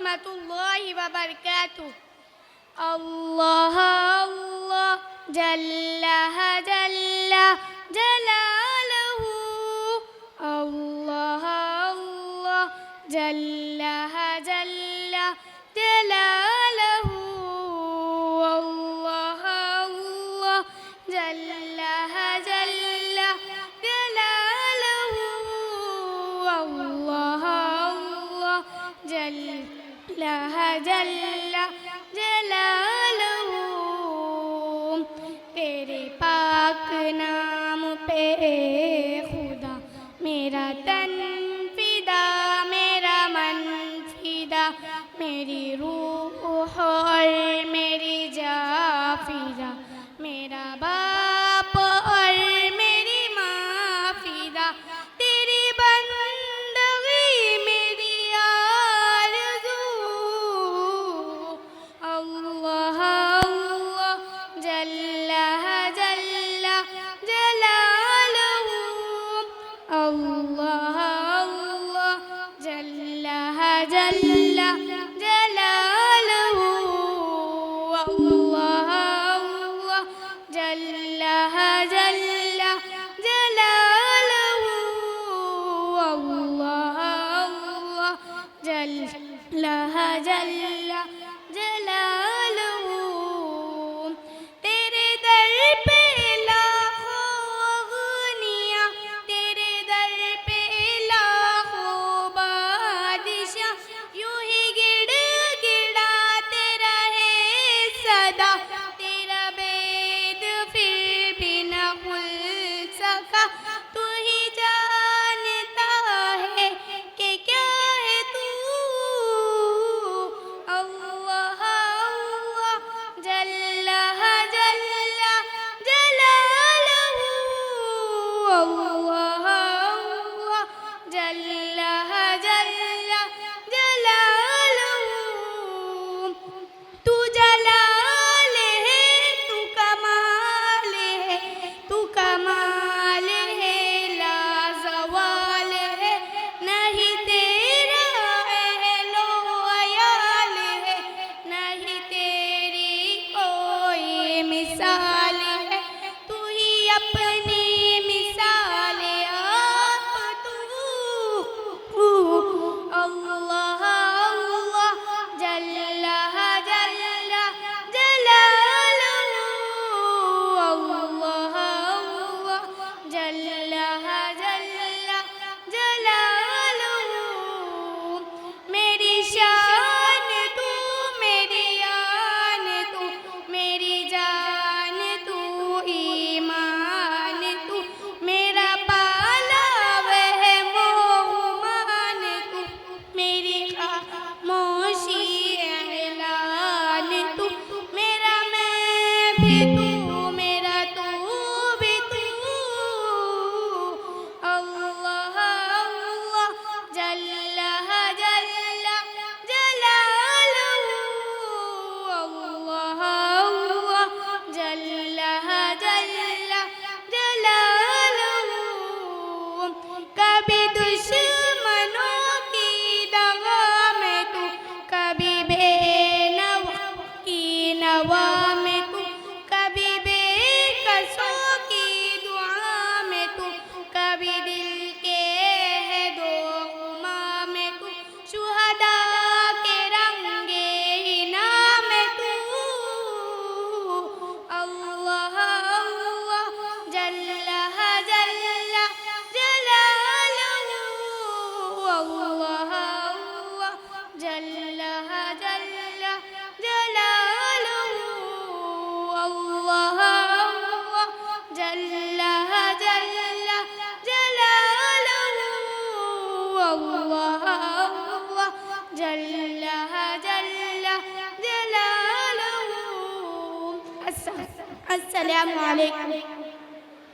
വറഹ്മത്തുള്ളാഹി വബറകാതുഹു. അല്ലാഹ് അല്ലാഹ് ജല്ല ജല്ല ജലാലുഹു. അല്ലാഹ് അല്ലാഹ് ജല്ല ജല്ല ജലാലുഹു. അല്ലാഹ് അല്ലാഹ് ജല്ല ജല്ല ജലാലുഹു. അല്ലാഹ് അല്ലാഹ് ജല്ല ജല്ല जलालहू. तेरे पाक नाम पे खुदा मेरा तन फिदा, मेरा मन फिदा, मेरी रूह और मेरी जा फिदा, मेरा बाप और मेरी माँ फिदा, तेरी बंदगी मेरी आरज़ू. अल्लाह अल्लाह जल्ल जल्ल जलालहू. अल्लाह अल्लाह जल्ल जल्ल जलालहू. अल्लाह अल्लाह जल्ल जल्ल जलालहू. अल्लाह अल्लाह जल्ल जल्ल जलालहू. तेरे दर पे लाखों अग़नियाँ, तेरे दर पे लाखों बादशाह, यूं ही गिड़गिड़ाते रहे सदा, तेरा बेद फिर भी न खुल सका. तू ही जानता है कि क्या है तू. अल्लाह अल्लाह जल्ल जल्ल जलालहू. अल्लाह अल्लाह जल्ल जल्ल जलालहू. तू जलाल है, तू कमाल है, तू कमाल है, लाजवाल है, नहीं तेरा अहलो अयाल है, नहीं तेरी कोई मिसाल है. तू ही अपनी मिसाल आप तू. अल्लाह अल्लाह जल्ल जल्ल जलालहू. अल्लाह अल्लाह जल्ल जल्ल जलालहू. मेरी शान तू, मेरी आन तू, मेरी जान तू, ईमान तू, मेरा पाला वह मोहमान तू, मेरी खामोशी ऐलान तू, मेरा मैं भी तू, मेरा तू भी तू. अल्लाह अल्लाह जल्ल जल्ल जलालहू. अल्लाह अल्लाह जल्ल जल्ल जलालहू. कभी दुश्मनों की दगा में तू, कभी बेनवा की नवा में तू, कभी बेकसों की दुआ में तू, कभी दिल के है दो गुमा में तू, शुहदा के रंगे हिना में तू. अल्लाह अल्लाह जल्ल जल्ल जलालहू. अल्लाह अल्लाह जल्ल जल्ल जलालहू. अल्लाह अल्लाह जल्ल जल्ल जलालहू. अल्लाह अल्लाह जल्ल जल्ल जलालहू. अस्सलामु अलैकुम.